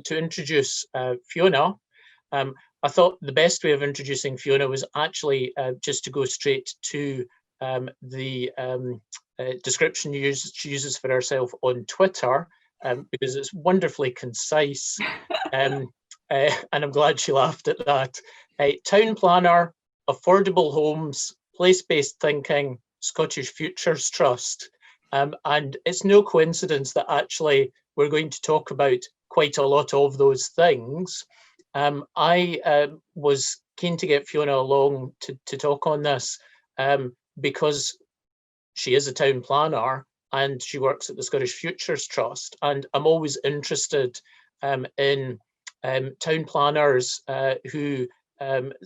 to introduce Fiona. I thought the best way of introducing Fiona was actually just to go straight to the description she uses for herself on Twitter, because it's wonderfully concise. And I'm glad she laughed at that. Town planner, affordable homes, place-based thinking, Scottish Futures Trust. And it's no coincidence that actually we're going to talk about quite a lot of those things. I was keen to get Fiona along to talk on this because she is a town planner and she works at the Scottish Futures Trust. And I'm always interested in town planners who,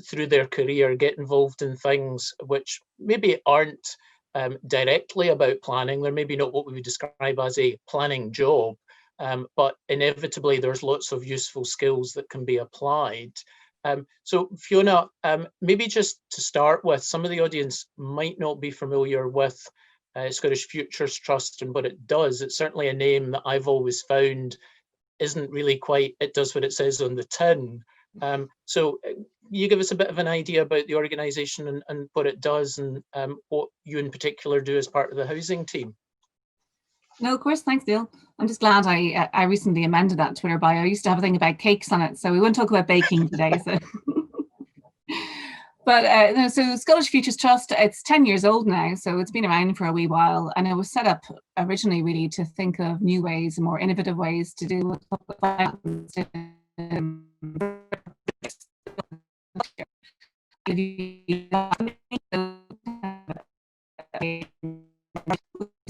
through their career, get involved in things which maybe aren't directly about planning. They're maybe not what we would describe as a planning job, but inevitably there's lots of useful skills that can be applied. So Fiona, maybe just to start with, some of the audience might not be familiar with Scottish Futures Trust and what it does. It's certainly a name that I've always found isn't really quite, it does what it says on the tin. So you give us a bit of an idea about the organisation and what it does, and what you in particular do as part of the housing team. No, of course, thanks, Neil. I'm just glad I recently amended that Twitter bio. I used to have a thing about cakes on it, so we won't talk about baking today. So. But so Scottish Futures Trust, it's 10 years old now, so it's been around for a wee while, and it was set up originally really to think of new ways, more innovative ways to deal with public finance.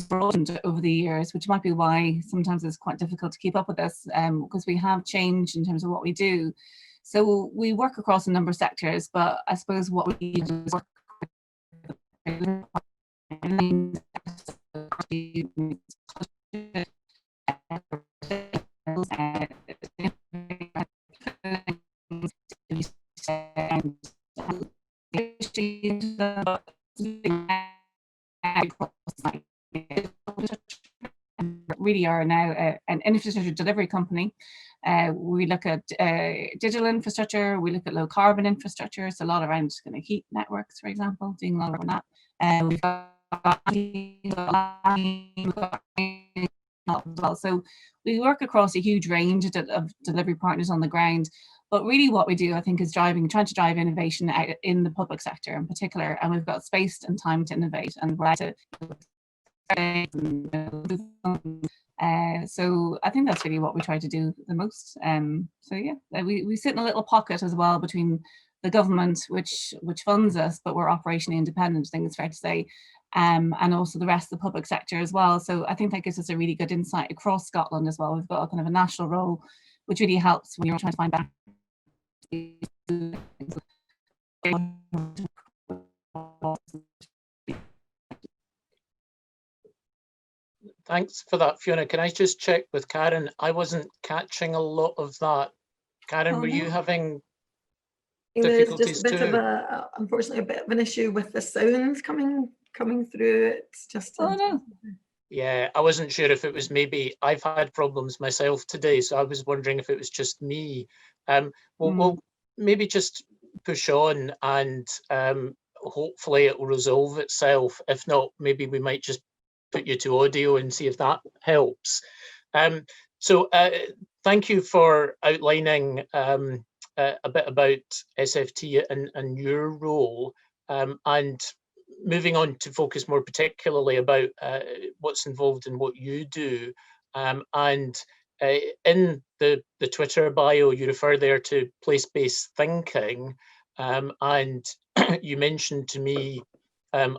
Broadened over the years, which might be why sometimes it's quite difficult to keep up with this, because we have changed in terms of what we do. So we work across a number of sectors, but I suppose what we do is work really are now an infrastructure delivery company. We look at digital infrastructure, we look at low carbon infrastructure, so a lot around kind of heat networks, for example, doing a lot of that. We've got so we work across a huge range of delivery partners on the ground. But really what we do, I think, is trying to drive innovation out in the public sector in particular. And we've got space and time to innovate, and we're to so I think that's really what we try to do the most. So yeah, we sit in a little pocket as well between the government, which funds us, but we're operationally independent, I think it's fair to say, and also the rest of the public sector as well. So I think that gives us a really good insight across Scotland as well. We've got a kind of a national role, which really helps when you're trying to find back. Thanks for that, Fiona. Can I just check with Karen? I wasn't catching a lot of that. Karen, were you having difficulties just a bit of unfortunately, a bit of an issue with the sounds coming through. It's just. Oh no. Yeah, I wasn't sure if it was maybe, I've had problems myself today, so I was wondering if it was just me. We'll maybe just push on, and hopefully it will resolve itself. If not, maybe we might just put you to audio and see if that helps. So thank you for outlining a bit about SFT and your role, and moving on to focus more particularly about what's involved in what you do. And in the Twitter bio, you refer there to place-based thinking, and you mentioned to me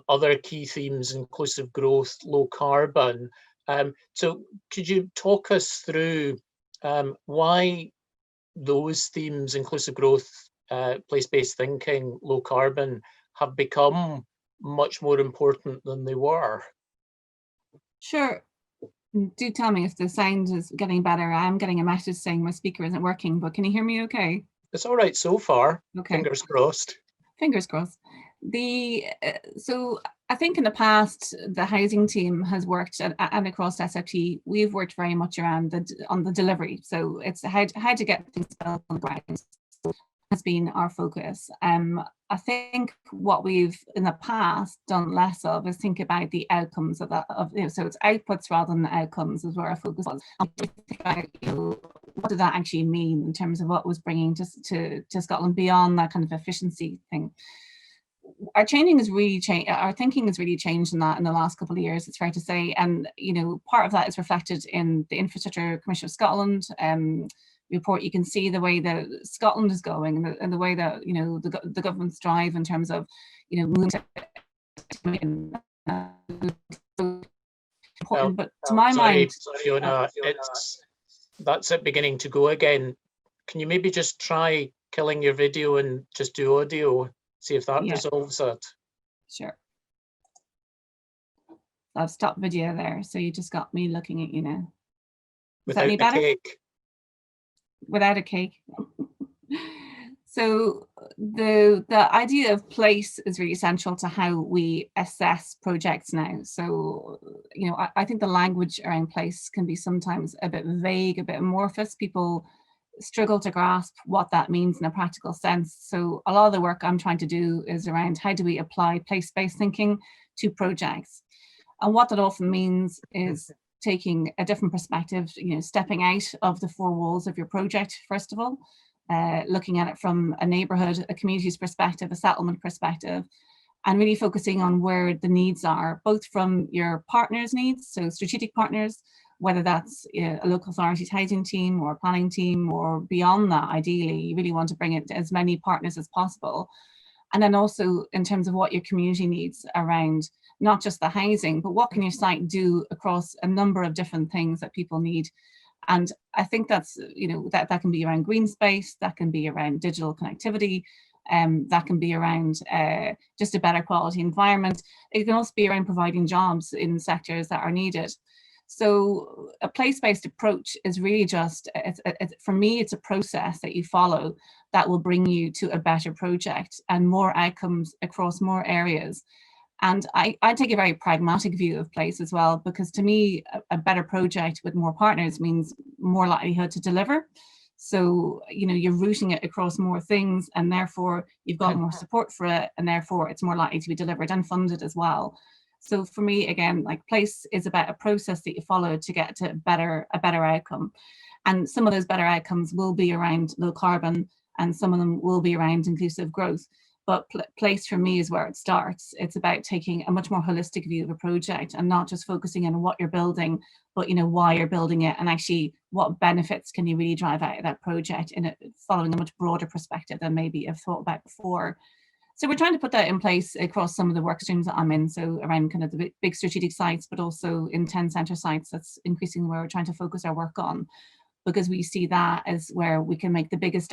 other key themes: inclusive growth, low carbon. So could you talk us through why those themes, inclusive growth, place-based thinking, low carbon, have become much more important than they were? Sure. Do tell me if the sound is getting better. I'm getting a message saying my speaker isn't working, but can you hear me okay? It's all right so far. Okay. Fingers crossed. Fingers crossed. So I think in the past, the housing team has worked, and across SFT, we've worked very much around on the delivery. So it's how to get things built on the ground has been our focus. I think what we've in the past done less of is think about the outcomes of that. So it's outputs rather than outcomes is where our focus was. What did that actually mean in terms of what was bringing to Scotland beyond that kind of efficiency thing? Our thinking has really changed in that in the last couple of years, it's fair to say. And, part of that is reflected in the Infrastructure Commission of Scotland report. You can see the way that Scotland is going and the way that, the government's drive in terms of, moving to important, but to my mind, Fiona, that's it beginning to go again. Can you maybe just try killing your video and just do audio? See if that resolves it. Sure. I've stopped video there, so you just got me looking at you now. Is that any better? Cake. Without a cake. So the idea of place is really central to how we assess projects now. So, I think the language around place can be sometimes a bit vague, a bit amorphous. People struggle to grasp what that means in a practical sense. So a lot of the work I'm trying to do is around how do we apply place-based thinking to projects. And what that often means is taking a different perspective, stepping out of the four walls of your project, first of all, looking at it from a neighbourhood, a community's perspective, a settlement perspective, and really focusing on where the needs are, both from your partners' needs, so strategic partners, whether that's a local authority's housing team or a planning team or beyond that. Ideally, you really want to bring it to as many partners as possible. And then also in terms of what your community needs around not just the housing, but what can your site do across a number of different things that people need. And I think that's, that can be around green space, that can be around digital connectivity, that can be around just a better quality environment. It can also be around providing jobs in sectors that are needed. So a place-based approach is really just, for me, it's a process that you follow that will bring you to a better project and more outcomes across more areas. And I take a very pragmatic view of place as well, because to me, a better project with more partners means more likelihood to deliver. So, you're routing it across more things, and therefore you've got more support for it, and therefore it's more likely to be delivered and funded as well. So for me, again, like place is about a process that you follow to get to a better outcome. And some of those better outcomes will be around low carbon, and some of them will be around inclusive growth. But place for me is where it starts. It's about taking a much more holistic view of a project and not just focusing on what you're building, but why you're building it, and actually what benefits can you really drive out of that project in following a much broader perspective than maybe I've thought about before. So we're trying to put that in place across some of the work streams that I'm in. So around kind of the big strategic sites, but also in 10 centre sites, that's increasingly where we're trying to focus our work on, because we see that as where we can make the biggest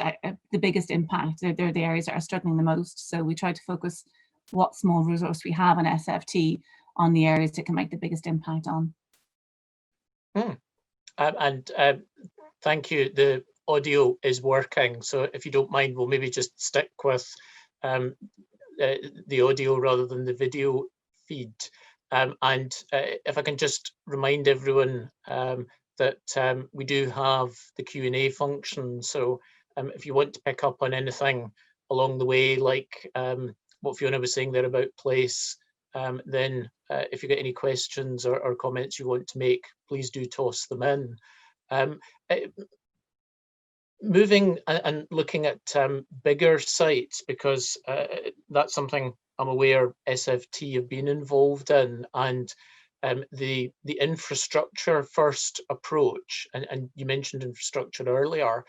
impact. They're the areas that are struggling the most. So we try to focus what small resource we have in SFT on the areas that can make the biggest impact on. And thank you. The audio is working. So if you don't mind, we'll maybe just stick with the audio rather than the video feed. And if I can just remind everyone that we do have the Q&A function. So if you want to pick up on anything along the way, like what Fiona was saying there about place, then if you get any questions or comments you want to make, please do toss them in. Moving and looking at bigger sites, because that's something I'm aware SFT have been involved in, and the infrastructure first approach, and you mentioned infrastructure earlier.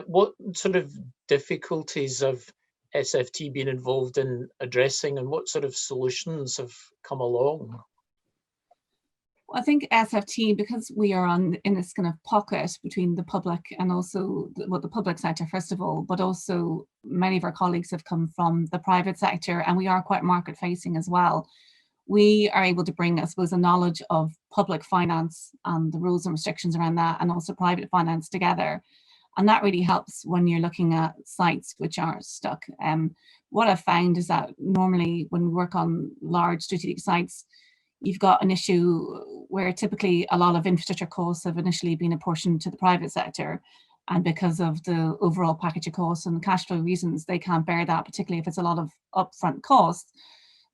What sort of difficulties have SFT been involved in addressing, and what sort of solutions have come along? I think SFT, because we are in this kind of pocket between the public and also the public sector, first of all, but also many of our colleagues have come from the private sector, and we are quite market facing as well. We are able to bring, I suppose, a knowledge of public finance and the rules and restrictions around that, and also private finance together. And that really helps when you're looking at sites which are stuck. What I've found is that normally when we work on large strategic sites, you've got an issue where typically a lot of infrastructure costs have initially been apportioned to the private sector. And because of the overall package of costs and cash flow reasons, they can't bear that, particularly if it's a lot of upfront costs.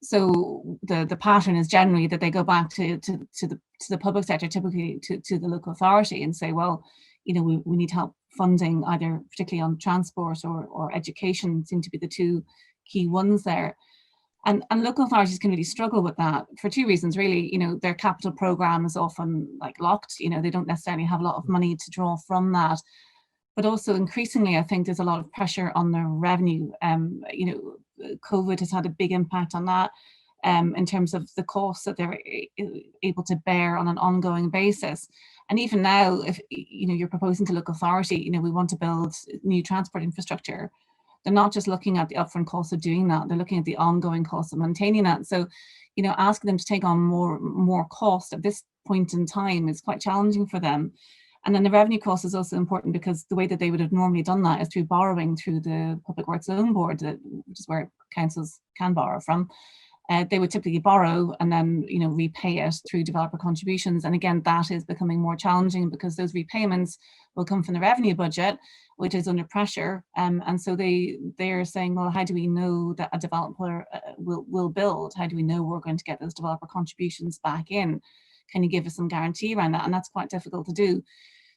So the pattern is generally that they go back to the public sector, typically to the local authority, and say, well, you know, we need help funding, either particularly on transport or education seem to be the two key ones there. And local authorities can really struggle with that for two reasons, really. You know, their capital program is often like locked, you know, they don't necessarily have a lot of money to draw from that. But also increasingly, I think there's a lot of pressure on their revenue. You know, COVID has had a big impact on that in terms of the costs that they're able to bear on an ongoing basis. And even now, if you know you're proposing to local authority, you know, we want to build new transport infrastructure, they're not just looking at the upfront cost of doing that, they're looking at the ongoing cost of maintaining that. So, you know, asking them to take on more cost at this point in time is quite challenging for them. And then the revenue cost is also important because the way that they would have normally done that is through borrowing through the Public Works Loan Board, which is where councils can borrow from. They would typically borrow and then, you know, repay it through developer contributions. And again, that is becoming more challenging because those repayments will come from the revenue budget, which is under pressure. And so they're saying, well, how do we know that a developer will build? How do we know we're going to get those developer contributions back in? Can you give us some guarantee around that? And that's quite difficult to do.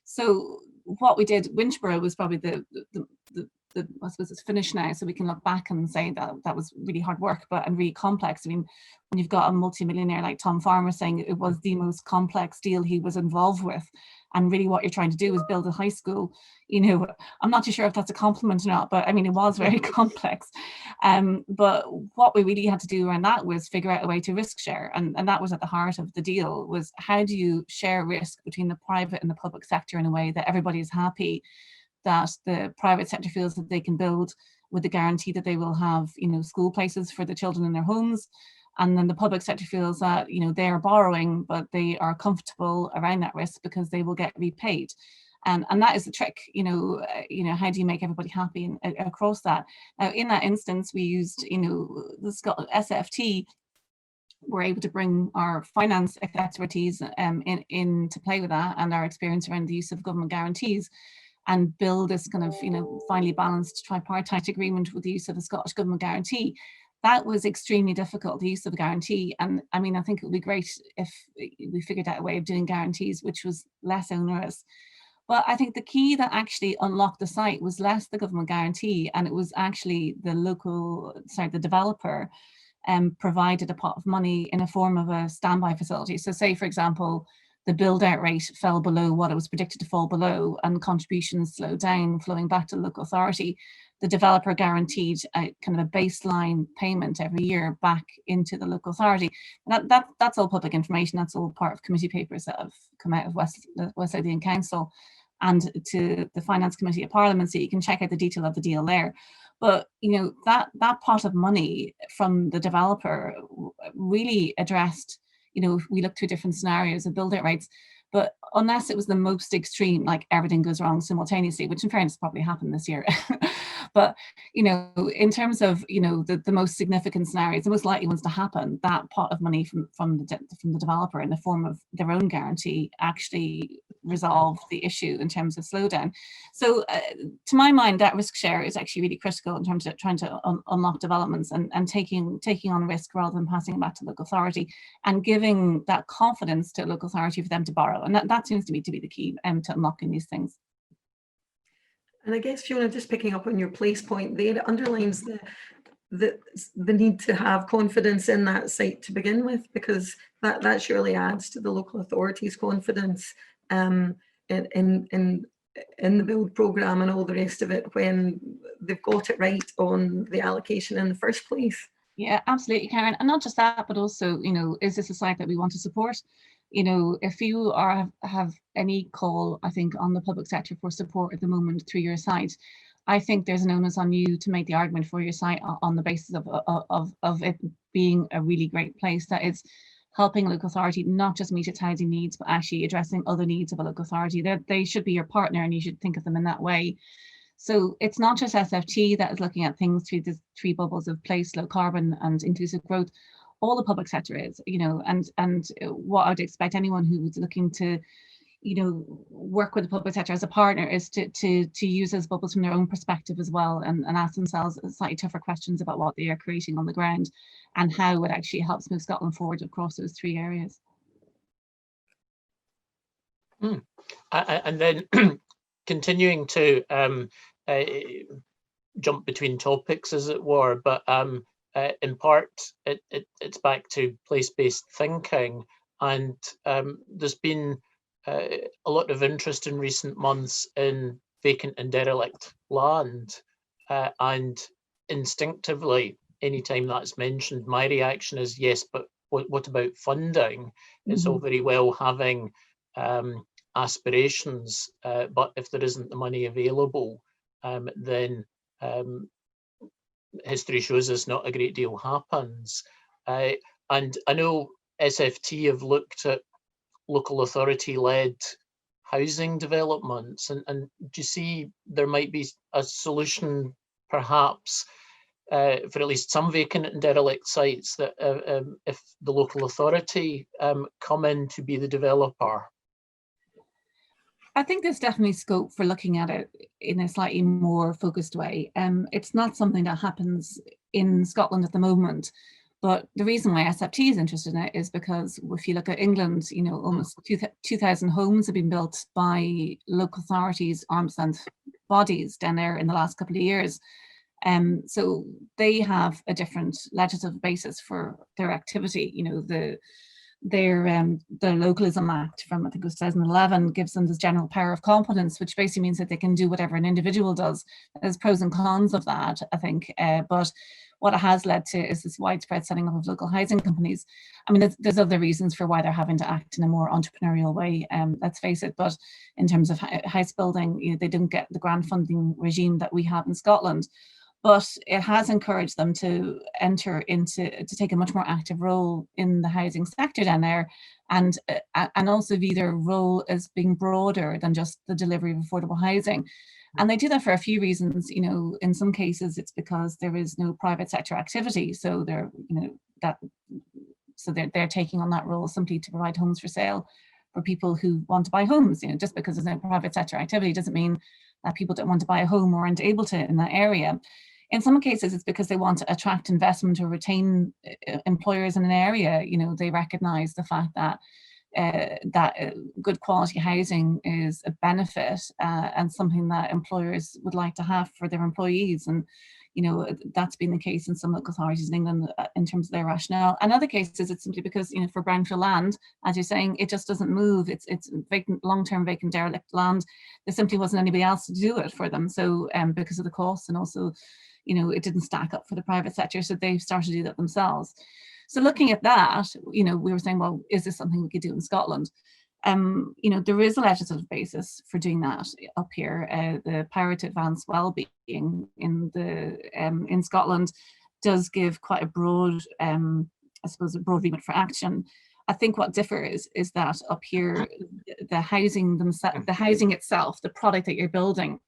So what we did, Winchborough was probably the I suppose it's finished now, so we can look back and say that that was really hard work, and really complex. I mean, when you've got a multimillionaire like Tom Farmer saying it was the most complex deal he was involved with, and really what you're trying to do is build a high school, you know, I'm not too sure if that's a compliment or not, but I mean, it was very complex. But what we really had to do around that was figure out a way to risk share. And that was at the heart of the deal, was how do you share risk between the private and the public sector in a way that everybody is happy, that the private sector feels that they can build with the guarantee that they will have, you know, school places for the children in their homes. And then the public sector feels that, you know, they are borrowing, but they are comfortable around that risk because they will get repaid. And that is the trick, you know, how do you make everybody happy across that? Now, in that instance, we used, you know, the SFT, we're able to bring our finance expertise in to play with that, and our experience around the use of government guarantees, and build this kind of, you know, finely balanced tripartite agreement with the use of a Scottish government guarantee. That was extremely difficult, the use of a guarantee. And I mean, I think it would be great if we figured out a way of doing guarantees which was less onerous. But I think the key that actually unlocked the site was less the government guarantee, and it was actually the developer provided a pot of money in a form of a standby facility. So say, for example, the build out rate fell below what it was predicted to fall below, and contributions slowed down, flowing back to the local authority. The developer guaranteed a kind of a baseline payment every year back into the local authority. That's all public information. That's all part of committee papers that have come out of West Lothian Council and to the Finance Committee of Parliament, so you can check out the detail of the deal there. But you know, that pot of money from the developer really addressed, you know, if we look through different scenarios of build out rates, but unless it was the most extreme, like everything goes wrong simultaneously, which in fairness probably happened this year. But, you know, in terms of, you know, the most significant scenarios, the most likely ones to happen, that pot of money from the developer in the form of their own guarantee actually resolved the issue in terms of slowdown. So to my mind, that risk share is actually really critical in terms of trying to unlock developments and taking on risk rather than passing it back to local authority, and giving that confidence to local authority for them to borrow. And that seems to me to be the key to unlocking these things. And I guess, Fiona, just picking up on your place point there, it underlines the need to have confidence in that site to begin with, because that surely adds to the local authorities' confidence in the build programme and all the rest of it when they've got it right on the allocation in the first place. Yeah, absolutely, Karen. And not just that, but also, you know, is this a site that we want to support? You know, if you have any call, I think, on the public sector for support at the moment through your site, I think there's an onus on you to make the argument for your site on the basis of it being a really great place that is helping a local authority not just meet its housing needs, but actually addressing other needs of a local authority. They should be your partner, and you should think of them in that way. So it's not just SFT that is looking at things through the three bubbles of place, low carbon, and inclusive growth. All the public sector is, and what I would expect anyone who was looking to, work with the public sector as a partner is to use those bubbles from their own perspective as well, and ask themselves slightly tougher questions about what they are creating on the ground and how it actually helps move Scotland forward across those three areas. And then continuing to jump between topics, as it were, but in part it's back to place-based thinking, and there's been a lot of interest in recent months in vacant and derelict land, and instinctively, anytime that's mentioned, my reaction is yes, but what about funding? It's all very well having aspirations, but if there isn't the money available, then history shows us not a great deal happens. And I know SFT have looked at local authority-led housing developments, and do you see there might be a solution perhaps for at least some vacant and derelict sites that if the local authority come in to be the developer? I think there's definitely scope for looking at it in a slightly more focused way. It's not something that happens in Scotland at the moment, but the reason why SFT is interested in it is because if you look at England, almost 2,000 homes have been built by local authorities, arm's length bodies down there in the last couple of years. So they have a different legislative basis for their activity. The Localism Act from, I think it was 2011, gives them this general power of competence, which basically means that they can do whatever an individual does. There's pros and cons of that, I think, but what it has led to is this widespread setting up of local housing companies. I mean, there's other reasons for why they're having to act in a more entrepreneurial way, let's face it, but in terms of house building, they don't get the grant funding regime that we have in Scotland. But it has encouraged them to take a much more active role in the housing sector down there, and also view their role as being broader than just the delivery of affordable housing. And they do that for a few reasons. In some cases, it's because there is no private sector activity, so they're taking on that role simply to provide homes for sale for people who want to buy homes. Just because there's no private sector activity doesn't mean that people don't want to buy a home or aren't able to in that area. In some cases, it's because they want to attract investment or retain employers in an area. They recognise the fact that good quality housing is a benefit and something that employers would like to have for their employees. And that's been the case in some local authorities in England in terms of their rationale. In other cases, it's simply because for brownfield land, as you're saying, it just doesn't move. It's vacant, long-term vacant derelict land. There simply wasn't anybody else to do it for them. So because of the costs, and also it didn't stack up for the private sector, so they've started to do that themselves. So looking at that, we were saying, well, is this something we could do in Scotland? There is a legislative basis for doing that up here. The power to advance well-being in Scotland does give quite a broad, a broad remit for action. I think what differs is that up here, the housing itself, the product that you're building,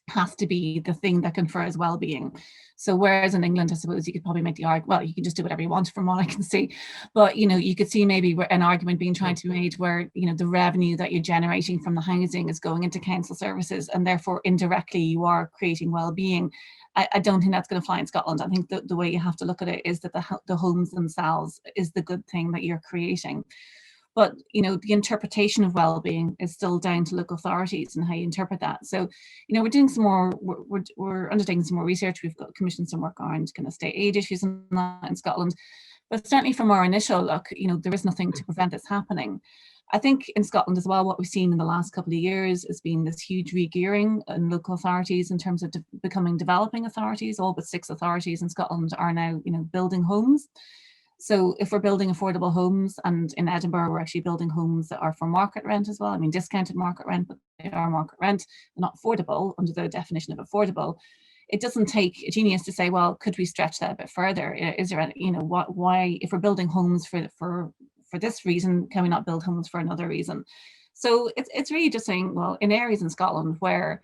has to be the thing that confers well-being. So whereas in England, I suppose you could probably make the argument, well, you can just do whatever you want from what I can see, but you could see maybe an argument being tried to be made where the revenue that you're generating from the housing is going into council services, and therefore indirectly you are creating well-being. I don't think that's going to fly in Scotland. I think the way you have to look at it is that the homes themselves is the good thing that you're creating. But the interpretation of well-being is still down to local authorities and how you interpret that. So we're doing some more. We're undertaking some more research. We've got commissioned some work around kind of state aid issues in Scotland. But certainly from our initial look, there is nothing to prevent this happening. I think in Scotland as well, what we've seen in the last couple of years has been this huge re-gearing in local authorities in terms of becoming developing authorities. All but 6 authorities in Scotland are now building homes. So if we're building affordable homes, and in Edinburgh, we're actually building homes that are for market rent as well. I mean, discounted market rent, but they are market rent, they're not affordable under the definition of affordable. it doesn't take a genius to say, well, could we stretch that a bit further? Is there, why, if we're building homes for this reason, can we not build homes for another reason? So it's really just saying, well, in areas in Scotland where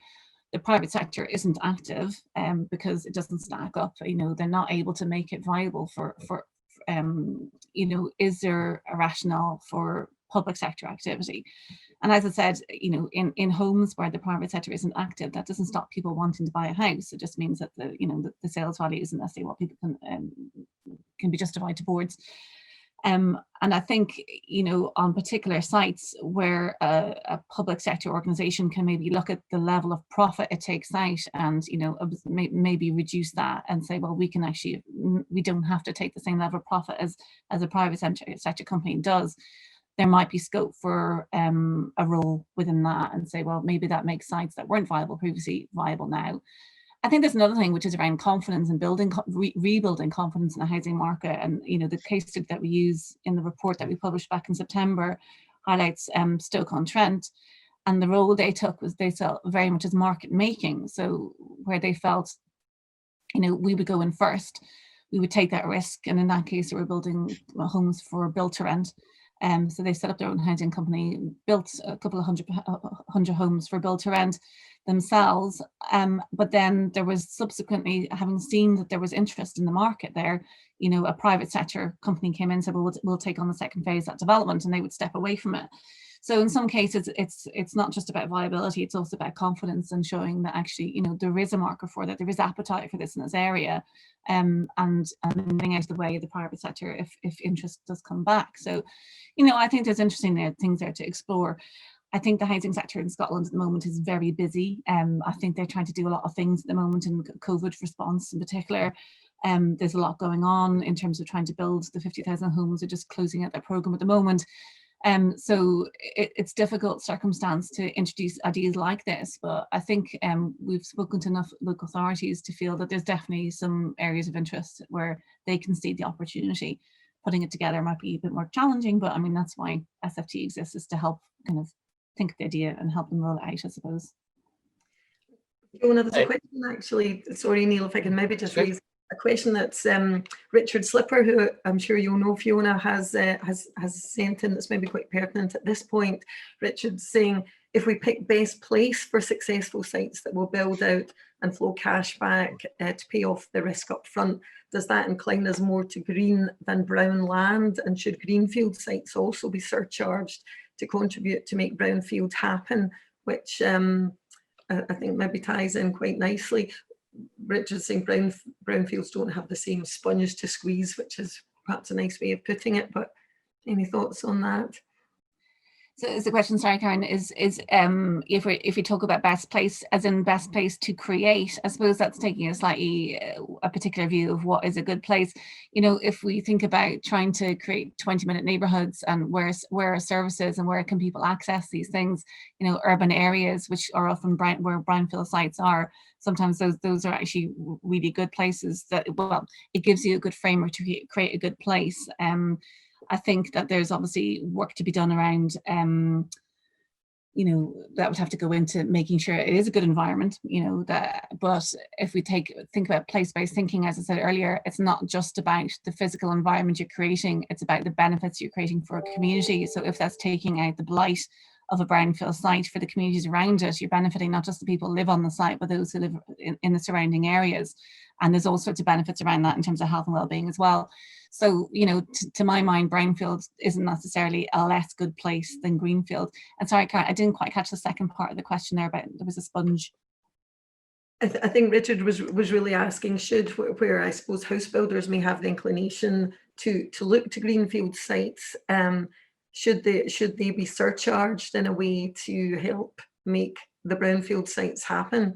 the private sector isn't active, because it doesn't stack up, they're not able to make it viable for is there a rationale for public sector activity? And as I said, in homes where the private sector isn't active, that doesn't stop people wanting to buy a house. It just means that the sales value isn't necessarily what people can be justified towards. And I think, on particular sites where a public sector organisation can maybe look at the level of profit it takes out and, maybe reduce that and say, well, we don't have to take the same level of profit as a private sector company does. There might be scope for a role within that and say, well, maybe that makes sites that weren't viable previously viable now. I think there's another thing which is around confidence and rebuilding confidence in the housing market. And the case study that we use in the report that we published back in September highlights Stoke-on-Trent, and the role they took was they saw very much as market making. So where they felt, we would go in first, we would take that risk, and in that case, they were building homes for build to rent. So they set up their own housing company, built a couple of hundred homes for build to rent themselves. But then there was subsequently, having seen that there was interest in the market there, a private sector company came in and said, well, we'll take on the second phase of that development, and they would step away from it. So in some cases, it's not just about viability, it's also about confidence and showing that actually, there is a market for that, there is appetite for this in this area, and getting out of the way of the private sector if interest does come back. So, I think there's interesting things there to explore. I think the housing sector in Scotland at the moment is very busy. I think they're trying to do a lot of things at the moment in COVID response in particular. There's a lot going on in terms of trying to build the 50,000 homes. They're just closing out their programme at the moment. So it's difficult circumstance to introduce ideas like this, but I think we've spoken to enough local authorities to feel that there's definitely some areas of interest where they can see the opportunity. Putting it together might be a bit more challenging, but I mean, that's why SFT exists, is to help kind of think of the idea and help them roll it out, I suppose. Fiona, there's a question actually, sorry Neil, if I can maybe just raise a question that's Richard Slipper, who I'm sure you'll know, Fiona, has sent in, that's maybe quite pertinent at this point. Richard's saying, if we pick best place for successful sites that will build out and flow cash back to pay off the risk up front, does that incline us more to green than brown land? And should greenfield sites also be surcharged to contribute to make brownfield happen? Which I think maybe ties in quite nicely. Richard's saying brownfields don't have the same sponge to squeeze, which is perhaps a nice way of putting it, but any thoughts on that? So is the question, sorry, Karen, is if we talk about best place, as in best place to create, I suppose that's taking a slightly a particular view of what is a good place. If we think about trying to create 20-minute neighborhoods and where are services and where can people access these things, urban areas, which are often where brownfield sites are, sometimes those are actually really good places that, well, it gives you a good framework to create a good place. I think that there's obviously work to be done around, that would have to go into making sure it is a good environment, but if we think about place-based thinking, as I said earlier, it's not just about the physical environment you're creating, it's about the benefits you're creating for a community. So if that's taking out the blight of a brownfield site for the communities around it, you're benefiting not just the people who live on the site, but those who live in the surrounding areas. And there's all sorts of benefits around that in terms of health and well-being as well. So, to my mind, brownfield isn't necessarily a less good place than greenfield. And sorry, Karen, I didn't quite catch the second part of the question there, but there was a sponge. I think Richard was really asking, should, where I suppose house builders may have the inclination to look to greenfield sites, should they be surcharged in a way to help make the brownfield sites happen?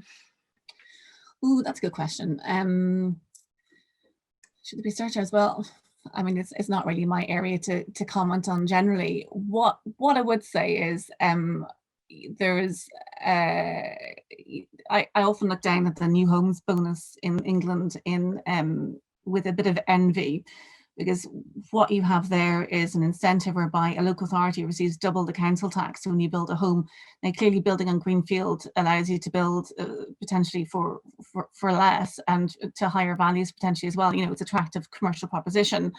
Oh, that's a good question. Should they be surcharged? Well, I mean, it's not really my area to comment on generally. What I would say is there is I often look down at the new homes bonus in England with a bit of envy, because what you have there is an incentive whereby a local authority receives double the council tax when you build a home. Now, clearly building on greenfield allows you to build potentially for less and to higher values potentially as well. You know, it's an attractive commercial proposition.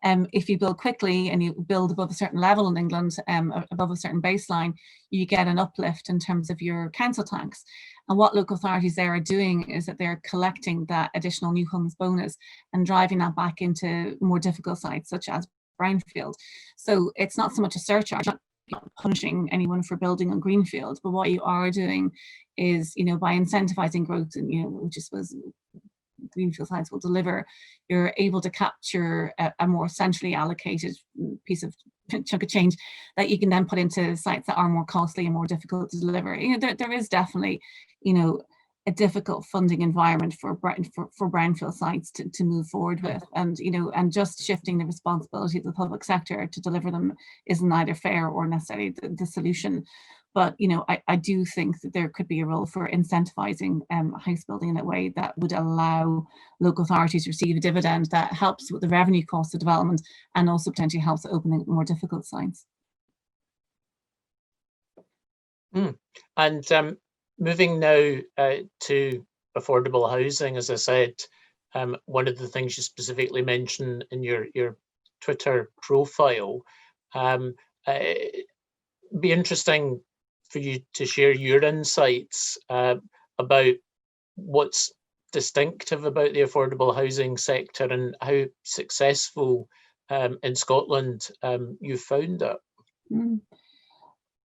If you build quickly and you build above a certain level in England, above a certain baseline, you get an uplift in terms of your council tax. And what local authorities there are doing is that they're collecting that additional new homes bonus and driving that back into more difficult sites such as brownfield. So it's not so much a surcharge, not punishing anyone for building on greenfield, but what you are doing is, you know, by incentivizing growth, and, you know, which I suppose greenfield sites will deliver, you're able to capture a more centrally allocated piece of chunk of change that you can then put into sites that are more costly and more difficult to deliver. You know, there is definitely, you know, a difficult funding environment for brownfield sites to move forward with, and, you know, and just shifting the responsibility of the public sector to deliver them is neither fair or necessarily the solution. But, you know, I do think that there could be a role for incentivizing house building in a way that would allow local authorities to receive a dividend that helps with the revenue costs of development and also potentially helps opening more difficult sites. And moving now to affordable housing, as I said, one of the things you specifically mentioned in your Twitter profile, be interesting for you to share your insights about what's distinctive about the affordable housing sector and how successful in Scotland you found it.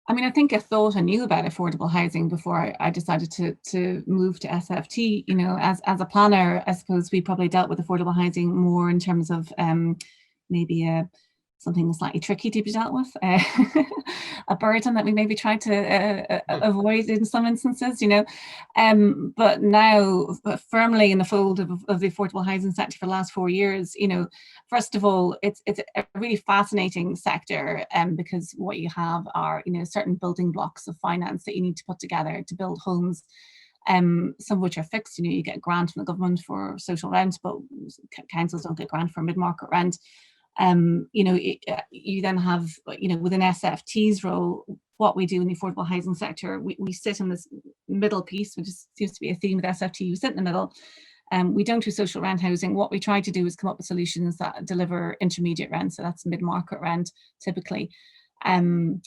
I mean, I think I thought I knew about affordable housing before I decided to move to SFT. You know, as a planner, I suppose we probably dealt with affordable housing more in terms of maybe something slightly tricky to be dealt with, a burden that we maybe tried to avoid in some instances, you know. But now, firmly in the fold of the affordable housing sector for the last 4 years, you know, first of all, it's a really fascinating sector, because what you have are, you know, certain building blocks of finance that you need to put together to build homes. Some of which are fixed. You know, you get a grant from the government for social rent, but councils don't get grant for mid-market rent. You know, you then have, you know, within SFT's role, what we do in the affordable housing sector, we sit in this middle piece, which seems to be a theme with SFT. We sit in the middle. We don't do social rent housing. What we try to do is come up with solutions that deliver intermediate rent, so that's mid-market rent typically. And,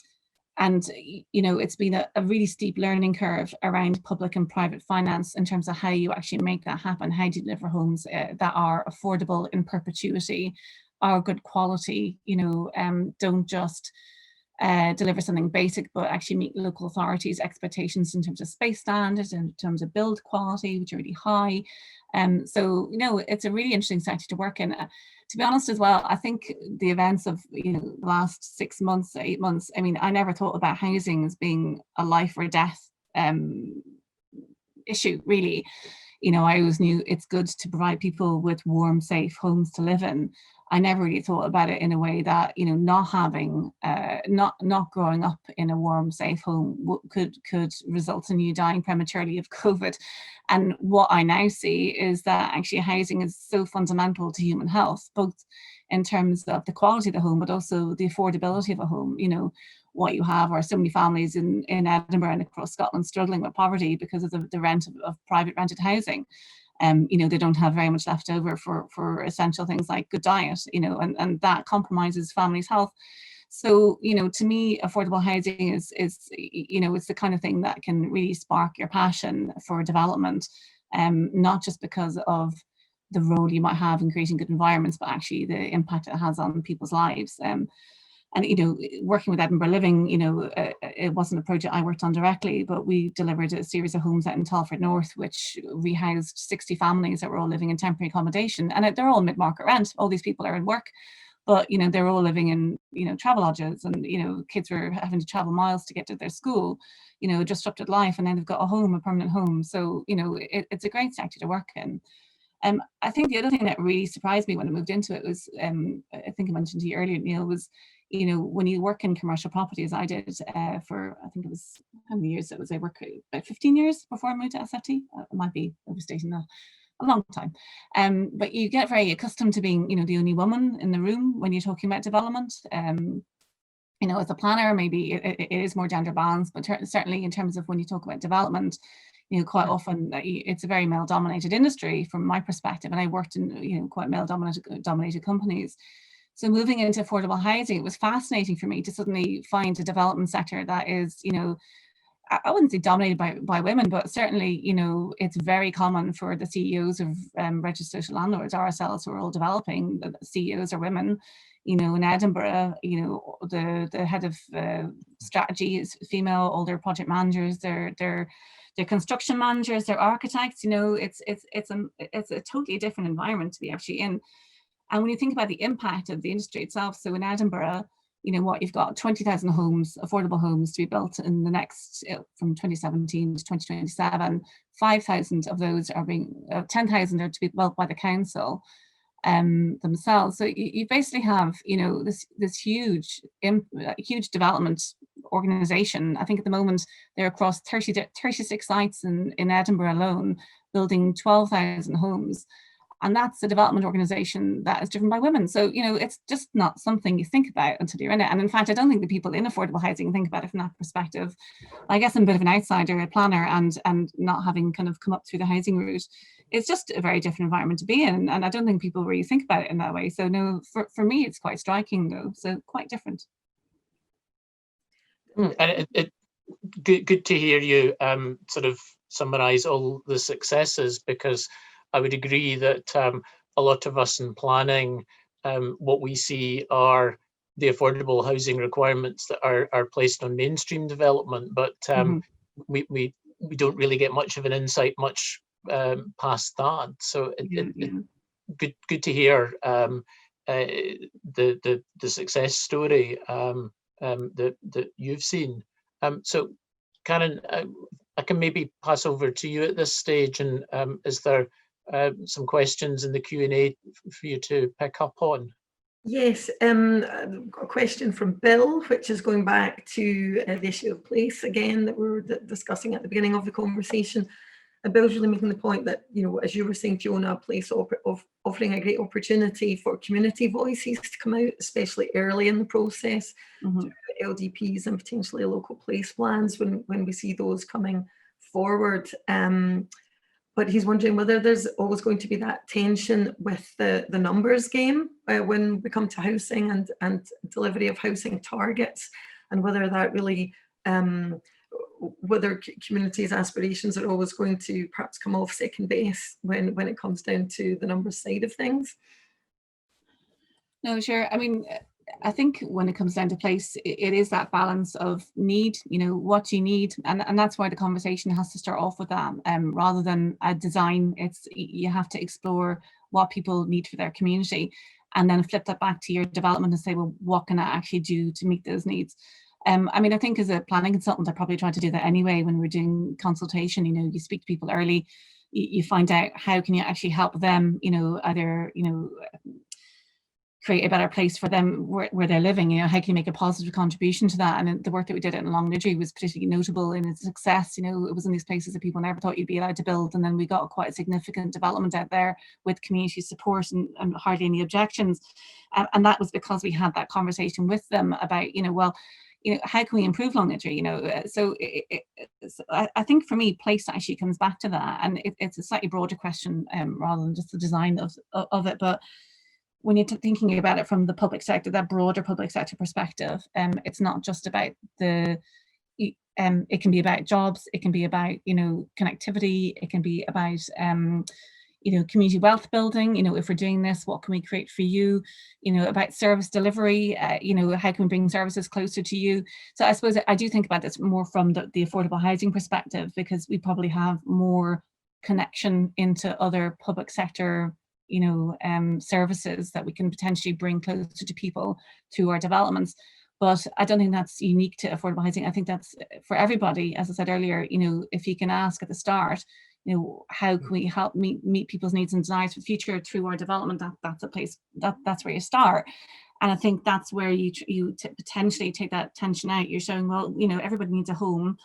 you know, it's been a really steep learning curve around public and private finance in terms of how you actually make that happen. How do you deliver homes that are affordable in perpetuity, are good quality, you know, don't just deliver something basic, but actually meet local authorities' expectations in terms of space standards, in terms of build quality, which are really high. So, you know, it's a really interesting sector to work in. To be honest as well, I think the events of, you know, the last 6 months, 8 months, I mean, I never thought about housing as being a life or death issue, really. You know, I always knew it's good to provide people with warm, safe homes to live in. I never really thought about it in a way that, you know, not having, not growing up in a warm, safe home could result in you dying prematurely of COVID. And what I now see is that actually housing is so fundamental to human health, both in terms of the quality of the home, but also the affordability of a home. You know, what you have are so many families in Edinburgh and across Scotland struggling with poverty because of the rent of private rented housing. You know, they don't have very much left over for essential things like good diet, you know, and that compromises families' health. So, you know, to me, affordable housing is, you know, it's the kind of thing that can really spark your passion for development, not just because of the role you might have in creating good environments, but actually the impact it has on people's lives. And, you know, working with Edinburgh Living, you know, it wasn't a project I worked on directly, but we delivered a series of homes out in Telford North, which rehoused 60 families that were all living in temporary accommodation. And they're all mid-market rent. All these people are in work, but, you know, they're all living in, you know, travel lodges, and, you know, kids were having to travel miles to get to their school, you know, disrupted life, and then they've got a home, a permanent home. So, you know, it's a great sector to work in. I think the other thing that really surprised me when I moved into it was, I think I mentioned to you earlier, Neil, was, you know, when you work in commercial properties, I did for, I think it was, how many years it was, I worked about 15 years before I moved to SFT. I might be overstating that. a long time. But you get very accustomed to being, you know, the only woman in the room when you're talking about development. You know, as a planner, maybe it is more gender balanced, but certainly in terms of when you talk about development, you know, quite often it's a very male dominated industry from my perspective. And I worked in, you know, quite male dominated companies. So moving into affordable housing, it was fascinating for me to suddenly find a development sector that is, you know, I wouldn't say dominated by women, but certainly, you know, it's very common for the CEOs of registered social landlords, RSLs, who are all developing, the CEOs are women. You know, in Edinburgh, you know, the head of strategy is female, all their project managers, their construction managers, their architects. You know, it's a totally different environment to be actually in. And when you think about the impact of the industry itself, so in Edinburgh, you know what, you've got 20,000 homes, affordable homes to be built in the next, from 2017 to 2027. 5,000 of those are being, 10,000 are to be built by the council themselves. So you basically have, you know, this huge development organization. I think at the moment they're across 36 sites in Edinburgh alone, building 12,000 homes. And that's a development organization that is driven by women. So, you know, it's just not something you think about until you're in it. And in fact, I don't think the people in affordable housing think about it from that perspective. I guess I'm a bit of an outsider, a planner, and not having kind of come up through the housing route. It's just a very different environment to be in. And I don't think people really think about it in that way. So no, for me, it's quite striking though. So quite different. And good to hear you sort of summarize all the successes, because I would agree that a lot of us in planning, what we see are the affordable housing requirements that are placed on mainstream development, but we don't really get much of an insight much past that. So good to hear the success story that you've seen. So Karen, I can maybe pass over to you at this stage, and is there some questions in the Q&A for you to pick up on? Yes, a question from Bill, which is going back to the issue of place again that we were discussing at the beginning of the conversation. And Bill's really making the point that, you know, as you were saying, Fiona, place offering a great opportunity for community voices to come out, especially early in the process, LDPs and potentially local place plans when we see those coming forward. But he's wondering whether there's always going to be that tension with the numbers game when we come to housing and delivery of housing targets, and whether that really, whether communities' aspirations are always going to perhaps come off second base when it comes down to the numbers side of things. No, sure. I mean, I think when it comes down to place, it is that balance of need, you know, what you need. And that's why the conversation has to start off with that rather than a design. You have to explore what people need for their community and then flip that back to your development and say, well, what can I actually do to meet those needs? I mean, I think as a planning consultant, I probably try to do that anyway when we're doing consultation. You know, you speak to people early, you find out how can you actually help them, you know, either, you know, create a better place for them where they're living. You know, how can you make a positive contribution to that? And the work that we did in Longniddry was particularly notable in its success. You know, it was in these places that people never thought you'd be allowed to build, and then we got quite a significant development out there with community support and hardly any objections. And that was because we had that conversation with them about, you know, well, you know, how can we improve Longniddry? You know, so I think for me, place actually comes back to that, and it's a slightly broader question rather than just the design of it, but when you're thinking about it from the public sector, that broader public sector perspective, it's not just about it can be about jobs, it can be about, you know, connectivity, it can be about, you know, community wealth building. You know, if we're doing this, what can we create for you? You know, about service delivery, you know, how can we bring services closer to you? So I suppose I do think about this more from the affordable housing perspective, because we probably have more connection into other public sector, you know, services that we can potentially bring closer to people through our developments. But I don't think that's unique to affordable housing. I think that's for everybody. As I said earlier, you know, if you can ask at the start, you know, how can we help meet people's needs and desires for the future through our development, that's a place, that's where you start. And I think that's where you potentially take that tension out. You're showing, well, you know, everybody needs a home.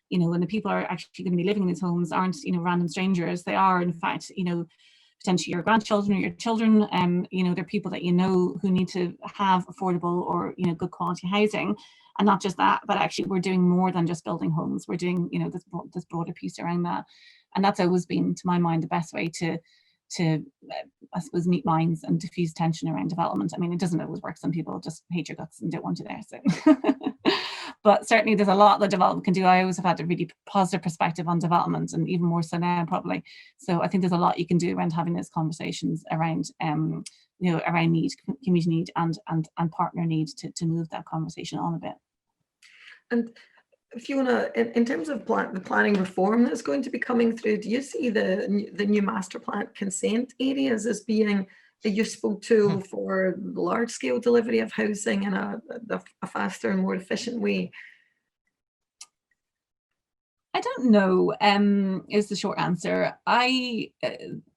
you know, and the people are actually going to be living in these homes aren't, you know, random strangers. They are, in fact, you know, potentially your grandchildren or your children. You know, they're people that you know who need to have affordable or, you know, good quality housing. And not just that, but actually we're doing more than just building homes. We're doing, you know, this broader piece around that. And that's always been, to my mind, the best way to I suppose, meet minds and diffuse tension around development. I mean, it doesn't always work. Some people just hate your guts and don't want you there. So, but certainly there's a lot that development can do. I always have had a really positive perspective on development, and even more so now probably. So I think there's a lot you can do around having those conversations around, you know, around need, community need, and partner need to move that conversation on a bit. And Fiona, in terms of the planning reform that's going to be coming through, do you see the new master plan consent areas as being a useful tool for large scale delivery of housing in a faster and more efficient way? I don't know, is the short answer.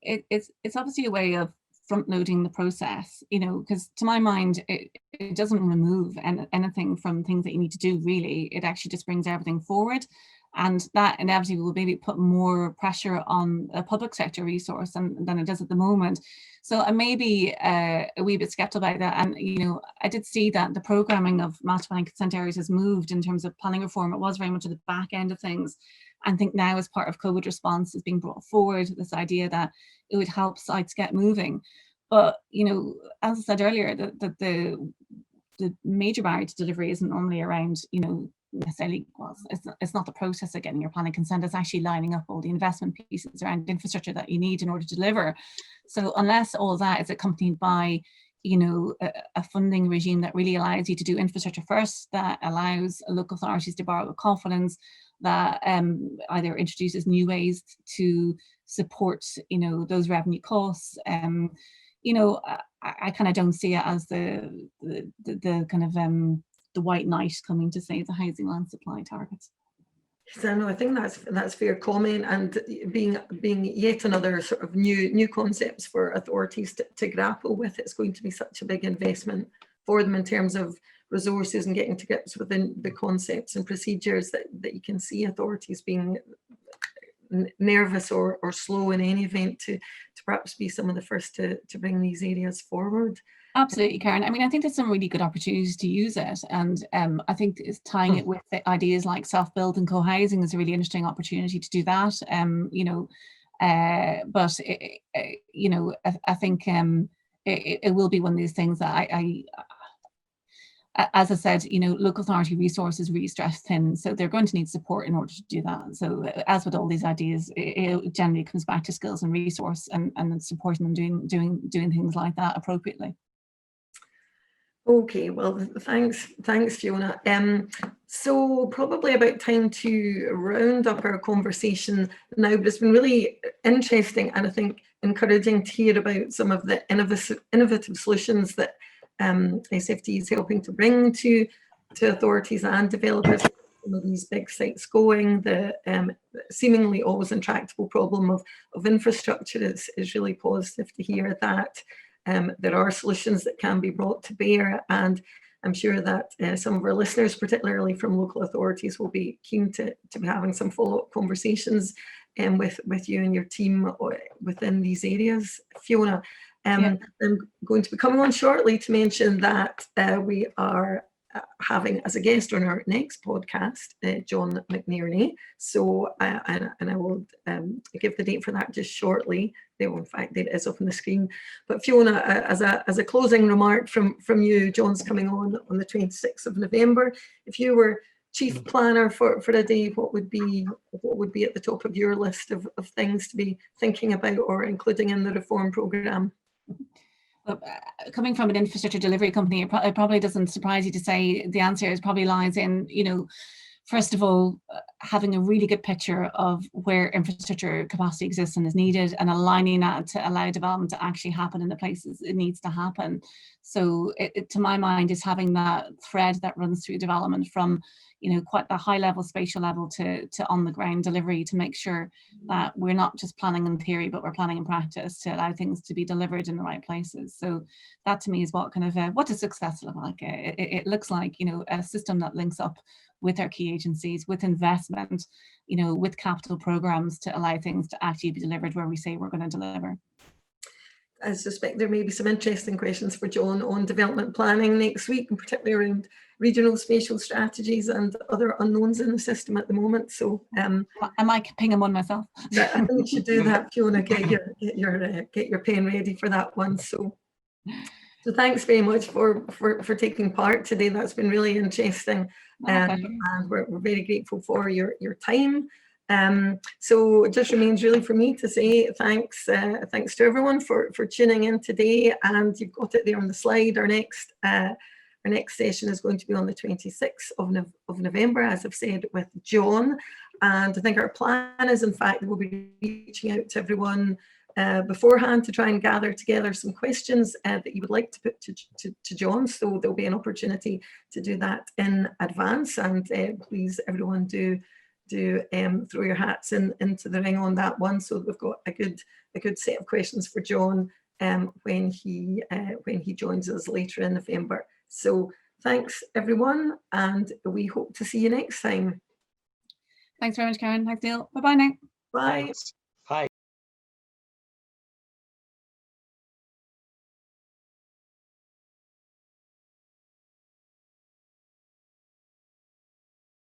It's obviously a way of front loading the process, you know, because to my mind, it doesn't remove anything from things that you need to do, really. It actually just brings everything forward. And that inevitably will maybe put more pressure on a public sector resource than it does at the moment. So I may be a wee bit skeptical about that. And, you know, I did see that the programming of master planning consent areas has moved in terms of planning reform. It was very much at the back end of things. I think now, as part of COVID response, is being brought forward, this idea that it would help sites get moving. But, you know, as I said earlier, the major barrier to delivery isn't normally around, you know, necessarily, well, it's not the process of getting your planning consent, it's actually lining up all the investment pieces around infrastructure that you need in order to deliver. So unless all that is accompanied by, you know, a funding regime that really allows you to do infrastructure first, that allows local authorities to borrow with confidence, that either introduces new ways to support, you know, those revenue costs, you know, I kind of don't see it as the kind of the white knight coming to save the housing land supply targets. So no, I think that's fair comment, and being yet another sort of new concepts for authorities to grapple with. It's going to be such a big investment for them in terms of resources and getting to grips within the concepts and procedures that you can see authorities being nervous or slow in any event to perhaps be some of the first to bring these areas forward. Absolutely, Karen. I mean, I think there's some really good opportunities to use it, and I think it's tying it with the ideas like self-build and co-housing is a really interesting opportunity to do that. You know, but you know, I think it will be one of these things that as I said, you know, local authority resources really stressed thin, so they're going to need support in order to do that. So as with all these ideas, it generally comes back to skills and resource and supporting them doing things like that appropriately. Okay, well, thanks, Fiona. So probably about time to round up our conversation now, but it's been really interesting and I think encouraging to hear about some of the innovative solutions that SFT is helping to bring to authorities and developers. Some of these big sites going, the seemingly always intractable problem of infrastructure is really positive to hear that. There are solutions that can be brought to bear, and I'm sure that some of our listeners, particularly from local authorities, will be keen to be having some follow-up conversations with you and your team within these areas. Fiona, I'm going to be coming on shortly to mention that we are having as a guest on our next podcast, John McNerney. So, and I will give the date for that just shortly. In fact, it is up on the screen. But Fiona, as a closing remark from you, John's coming on the 26th of November. If you were chief planner for a day, what would be at the top of your list of things to be thinking about or including in the reform programme? Coming from an infrastructure delivery company, it probably doesn't surprise you to say the answer probably lies in, you know, first of all, having a really good picture of where infrastructure capacity exists and is needed, and aligning that to allow development to actually happen in the places it needs to happen. So to my mind, is having that thread that runs through development from, you know, quite the high level, spatial level to on the ground delivery, to make sure that we're not just planning in theory, but we're planning in practice to allow things to be delivered in the right places. So that to me is what kind of, what does success look like? It looks like, you know, a system that links up with our key agencies, with investment, you know, with capital programs to allow things to actually be delivered where we say we're going to deliver. I suspect there may be some interesting questions for John on development planning next week, and particularly around regional spatial strategies and other unknowns in the system at the moment. So I might ping him on myself. I think you should do that, Fiona. Get your pen ready for that one. So thanks very much for taking part today. That's been really interesting, and we're very grateful for your time. So it just remains really for me to say thanks to everyone for tuning in today. And you've got it there on the slide. Our next session is going to be on the 26th of November, as I've said, with John. And I think our plan is, in fact, we'll be reaching out to everyone beforehand to try and gather together some questions that you would like to put to John. So there'll be an opportunity to do that in advance. And please, everyone, do throw your hats into the ring on that one, so that we've got a good set of questions for John when he joins us later in November. So thanks everyone, and we hope to see you next time. Thanks very much, Karen. Thanks, Neil. Bye bye now. Bye. Thanks.